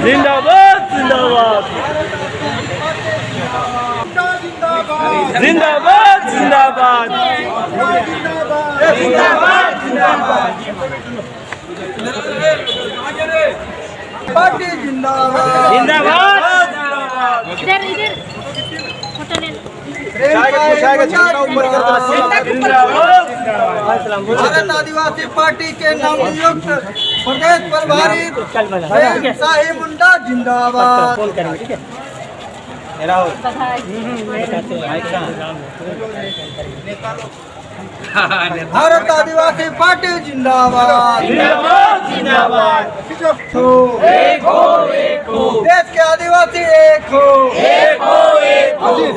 जिंदाबाद जिंदाबाद जिंदाबाद जिंदाबाद जिंदाबाद जिंदाबाद पार्टी जिंदाबाद जिंदाबाद इधर इधर फोटो ले लो। भारत आदिवासी पार्टी के नवनियुक्त प्रदेश प्रभारी प्रेम साहिब मुंडा जिंदाबाद। भारत आदिवासी पार्टी जिंदाबाद जिंदाबाद एक हो देश के आदिवासी एक हो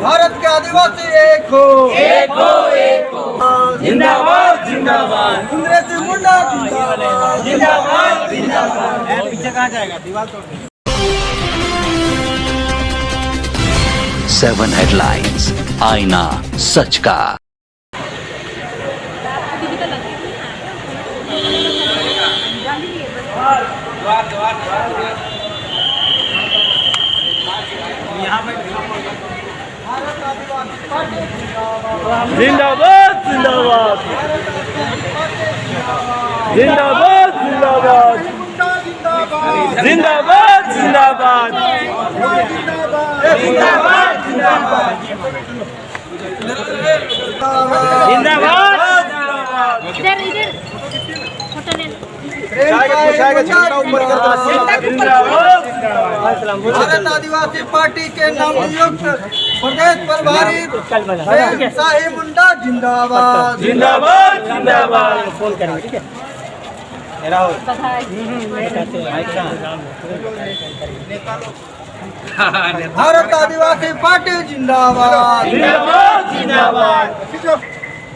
भारत के आदिवासी एक हो जिंदाबाद जिंदाबाद कांग्रेस मुंडा जिंदाबाद जिंदाबाद जिंदाबाद पीछे कहाँ जाएगा दीवार तोड़ 7 हेडलाइंस आईना सच का। जिंदाबाद जिंदाबाद जिंदाबाद जिंदाबाद जिंदाबाद जिंदाबाद जिंदाबाद जिंदाबाद इधर इधर फोटो ले लो। भारत आदिवासी पार्टी के नवनियुक्त प्रदेश प्रभारी प्रेम साहिब मुंडा जिंदाबाद जिंदाबाद जिंदाबाद भारत आदिवासी पार्टी जिंदाबाद जिंदाबाद जिंदाबाद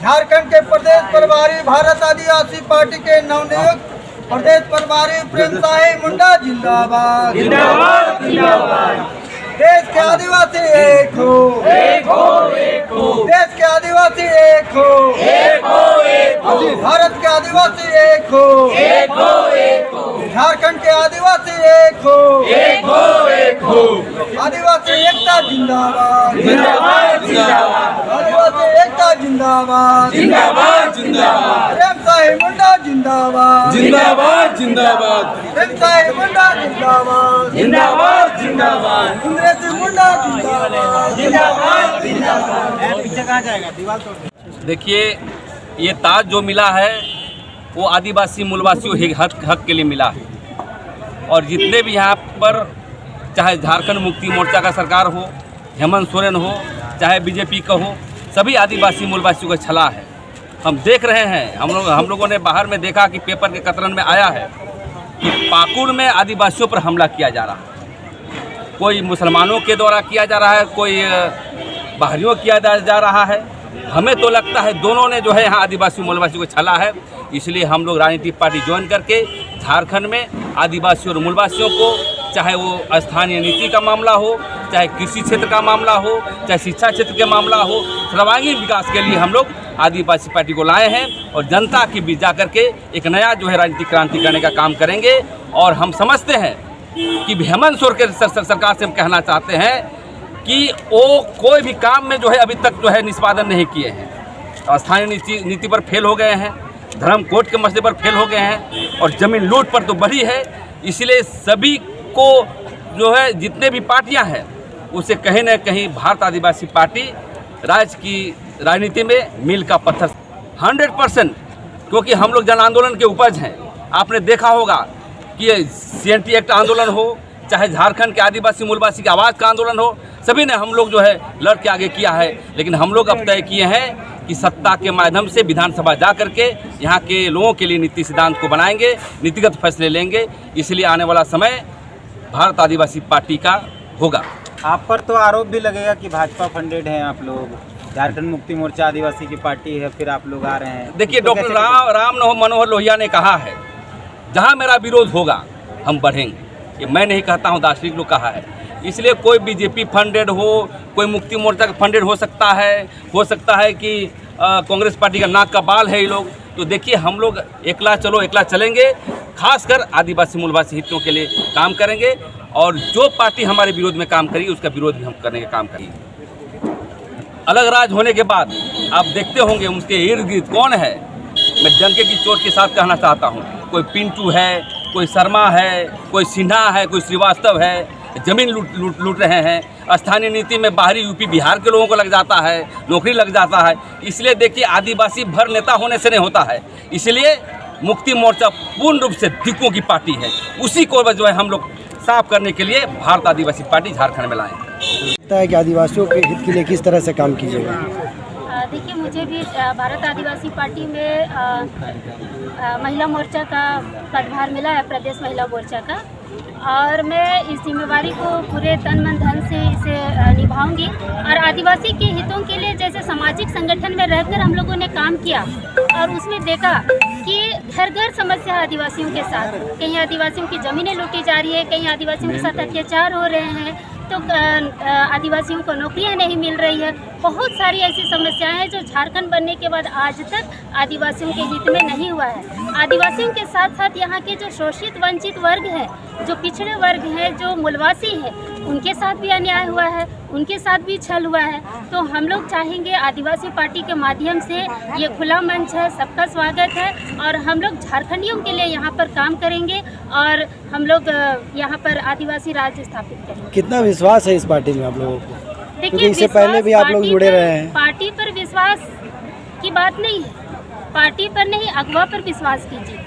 झारखंड के प्रदेश प्रभारी भारत आदिवासी पार्टी के नवनियुक्त प्रदेश प्रभारी प्रेम साहिब मुंडा जिंदाबाद जिंदाबाद जिंदाबाद देश के आदिवासी एक हो देश के आदिवासी एक हो भारत के आदिवासी एक हो झारखंड के आदिवासी एक हो आदिवासी एकता जिंदाबाद आदिवासी एकता जिंदाबाद प्रेम साहिब मुंडा जिंदाबाद प्रेम साहिब मुंडा जिंदाबाद कांग्रेस मुंडा जिंदाबाद पीछे कहाँ जाएगा दीवार तोड़। देखिए, ये ताज जो मिला है वो आदिवासी मूलवासियों हक के लिए मिला है। और जितने भी यहाँ पर चाहे झारखंड मुक्ति मोर्चा का सरकार हो, हेमंत सोरेन हो, चाहे बीजेपी का हो, सभी आदिवासी मूलवासियों का छला है। हम देख रहे हैं, हम लोगों ने बाहर में देखा कि पेपर के कतरन में आया है कि पाकुड़ में आदिवासियों पर हमला किया जा रहा है। कोई मुसलमानों के द्वारा किया जा रहा है, कोई बाहरियों किया जा रहा है। हमें तो लगता है दोनों ने जो है यहाँ आदिवासी मूलवासियों को छला है। इसलिए हम लोग राजनीतिक पार्टी ज्वाइन करके झारखंड में आदिवासी और मूलवासियों को, चाहे वो स्थानीय नीति का मामला हो, चाहे कृषि क्षेत्र का मामला हो, चाहे शिक्षा क्षेत्र का मामला हो, सर्वांगीण विकास के लिए हम लोग आदिवासी पार्टी को लाए हैं और जनता के बीच जा करके एक नया जो है राजनीतिक क्रांति करने का काम करेंगे। और हम समझते हैं कि हेमंत सोरेन सरकार से हम कहना चाहते हैं कि वो कोई भी काम में जो है अभी तक जो है निष्पादन नहीं किए हैं। स्थानीय नीति पर फेल हो गए हैं, धर्म कोड के मसले पर फेल हो गए हैं और ज़मीन लूट पर तो बढ़ी है। इसलिए सभी को जो है जितने भी पार्टियां हैं उसे कहीं न कहीं भारत आदिवासी पार्टी राज्य की राजनीति में मील का पत्थर 100%, क्योंकि हम लोग जन आंदोलन के उपज हैं। आपने देखा होगा कि CNT एक्ट आंदोलन हो, चाहे झारखंड के आदिवासी मूलवासी की आवाज़ का आंदोलन हो, सभी ने हम लोग जो है लड़ के आगे किया है। लेकिन हम लोग अब तय किए हैं कि सत्ता के माध्यम से विधानसभा जा करके यहाँ के लोगों के लिए नीति सिद्धांत को बनाएंगे, नीतिगत फैसले लेंगे। इसलिए आने वाला समय भारत आदिवासी पार्टी का होगा। आप पर तो आरोप भी लगेगा कि भाजपा फंडेड हैं आप लोग, झारखंड मुक्ति मोर्चा आदिवासी की पार्टी है, फिर आप लोग आ रहे हैं। देखिए, डॉक्टर राम मनोहर लोहिया ने कहा है, जहाँ मेरा विरोध होगा हम बढ़ेंगे। ये मैं नहीं कहता हूँ, दार्शनिक लोग कहा है। इसलिए कोई बीजेपी फंडेड हो, कोई मुक्ति मोर्चा का फंडेड हो सकता है कि कांग्रेस पार्टी का नाक का बाल है ये लोग। तो देखिए हम लोग एकला चलेंगे, खासकर आदिवासी मूलवासी हितों के लिए काम करेंगे और जो पार्टी हमारे विरोध में काम करेगी उसका विरोध भी हम करने का काम करेंगे। अलग राज होने के बाद आप देखते होंगे उसके इर्द गिर्द कौन है। मैं डंके की चोट के साथ कहना चाहता हूँ, कोई पिंटू है, कोई शर्मा है, कोई सिन्हा है, कोई श्रीवास्तव है, जमीन लूट रहे हैं। स्थानीय नीति में बाहरी यूपी बिहार के लोगों को लग जाता है, नौकरी लग जाता है। इसलिए देखिए आदिवासी भर नेता होने से नहीं होता है। इसलिए मुक्ति मोर्चा पूर्ण रूप से दिक्कों की पार्टी है, उसी को जो है हम लोग साफ करने के लिए भारत आदिवासी पार्टी झारखंड में लाए। लगता है कि आदिवासियों के हित के लिए किस तरह से काम कीजिएगा? देखिए मुझे भी भारत आदिवासी पार्टी में महिला मोर्चा का पदभार मिला है, प्रदेश महिला मोर्चा का, और मैं इस जिम्मेवारी को पूरे तन मन धन से इसे निभाऊंगी। और आदिवासी के हितों के लिए जैसे सामाजिक संगठन में रहकर हम लोगों ने काम किया और उसमें देखा कि घर घर समस्या है आदिवासियों के साथ। कहीं आदिवासियों की ज़मीनें लूटी जा रही है, कहीं आदिवासियों के साथ अत्याचार हो रहे हैं, तो आदिवासियों को नौकरियां नहीं मिल रही है। बहुत सारी ऐसी समस्याएं हैं जो झारखंड बनने के बाद आज तक आदिवासियों के हित में नहीं हुआ है। आदिवासियों के साथ साथ यहाँ के जो शोषित वंचित वर्ग हैं, जो पिछड़े वर्ग हैं, जो मूलवासी हैं, उनके साथ भी अन्याय हुआ है, उनके साथ भी छल हुआ है। तो हम लोग चाहेंगे आदिवासी पार्टी के माध्यम से ये खुला मंच है, सबका स्वागत है और हम लोग झारखंडियों के लिए यहाँ पर काम करेंगे और हम लोग यहाँ पर आदिवासी राज्य स्थापित करेंगे। कितना विश्वास है इस पार्टी में आप लोगों को? देखिए क्योंकि इससे पहले भी आप लोग जुड़े रहे हैं। पार्टी पर विश्वास की बात नहीं है, पार्टी पर नहीं अगवा पर विश्वास कीजिए,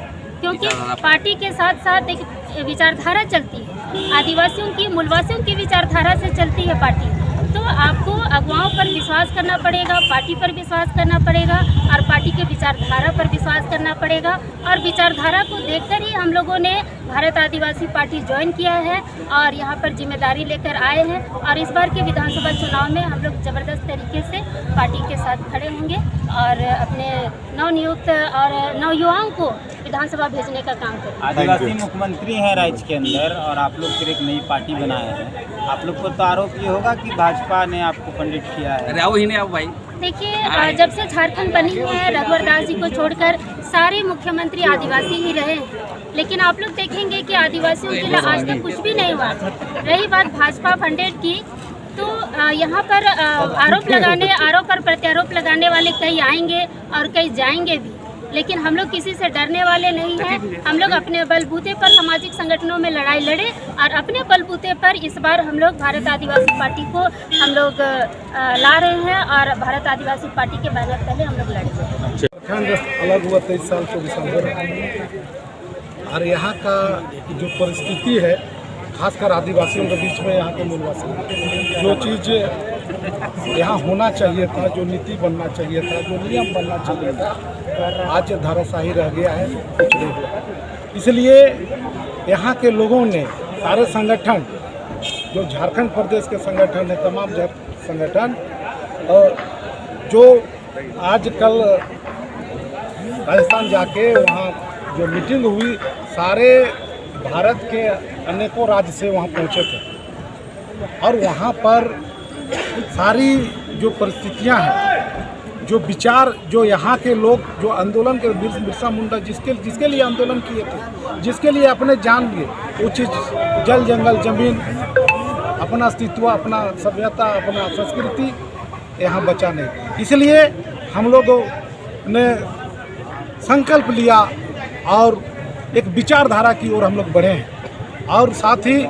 क्योंकि पार्टी के साथ साथ एक विचारधारा चलती है, आदिवासियों की मूलवासियों की विचारधारा से चलती है पार्टी। तो आपको अगुवाओं पर विश्वास करना पड़ेगा, पार्टी पर विश्वास करना पड़ेगा और पार्टी के विचारधारा पर विश्वास करना पड़ेगा। और विचारधारा को देखकर ही हम लोगों ने भारत आदिवासी पार्टी ज्वाइन किया है और यहाँ पर जिम्मेदारी लेकर आए हैं। और इस बार के विधानसभा चुनाव में हम लोग ज़बरदस्त तरीके से पार्टी के साथ खड़े होंगे और अपने नवनियुक्त और नवयुवाओं को विधानसभा भेजने का काम करेंगे। आदिवासी मुख्यमंत्री हैं राज्य के अंदर और आप लोग फिर एक नई पार्टी बनाए हैं, आप लोग को तो आरोप ये होगा कि भाजपा ने आपको फंडित किया है। अरे आओ ही नहीं आओ भाई। देखिए जब से झारखंड बनी है, रघुवर दास जी को छोड़कर सारे मुख्यमंत्री आदिवासी ही रहे हैं, लेकिन आप लोग देखेंगे कि आदिवासियों के लिए आज तक कुछ भी नहीं हुआ। रही बात भाजपा फंडेड की, तो यहाँ पर आरोप और प्रत्यारोप लगाने वाले कई आएंगे और कई जाएंगे भी, लेकिन हम लोग किसी से डरने वाले नहीं हैं। हम लोग अपने बलबूते पर सामाजिक संगठनों में लड़ाई लड़े और अपने बलबूते पर इस बार हम लोग भारत आदिवासी पार्टी को हम लोग ला रहे हैं और भारत आदिवासी पार्टी के बैनर तले हम लोग लड़ेंगे। झारखंड अलग हुआ 23 साल को दिसंबर, और यहाँ का जो परिस्थिति है खासकर आदिवासियों के बीच में, यहाँ के मूलवासी, जो चीज़ यहाँ होना चाहिए था, जो नीति बनना चाहिए था, जो नियम बनना चाहिए था, आज धराशायी रह गया है, कुछ नहीं हुआ। इसलिए यहाँ के लोगों ने, सारे संगठन जो झारखंड प्रदेश के संगठन है, तमाम संगठन, और जो आज कल राजस्थान जाके वहाँ जो मीटिंग हुई, सारे भारत के अनेकों राज्य से वहाँ पहुँचे थे और वहाँ पर सारी जो परिस्थितियाँ हैं, जो विचार, जो यहाँ के लोग जो आंदोलन के बिरसा मुंडा जिसके लिए आंदोलन किए थे, जिसके लिए अपने जान लिए, वो चीज़ जल जंगल जमीन, अपना अस्तित्व, अपना सभ्यता, अपना संस्कृति यहाँ बचा नहीं। इसलिए हम लोगों ने संकल्प लिया और एक विचारधारा की ओर हम लोग बढ़े हैं और साथ ही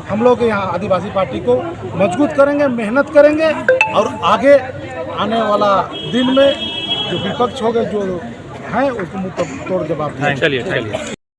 हम लोग यहाँ आदिवासी पार्टी को मजबूत करेंगे, मेहनत करेंगे और आगे आने वाला दिन में जो विपक्ष होगा, जो हैं, उसको मुंह तोड़ जवाब देंगे। चलिए।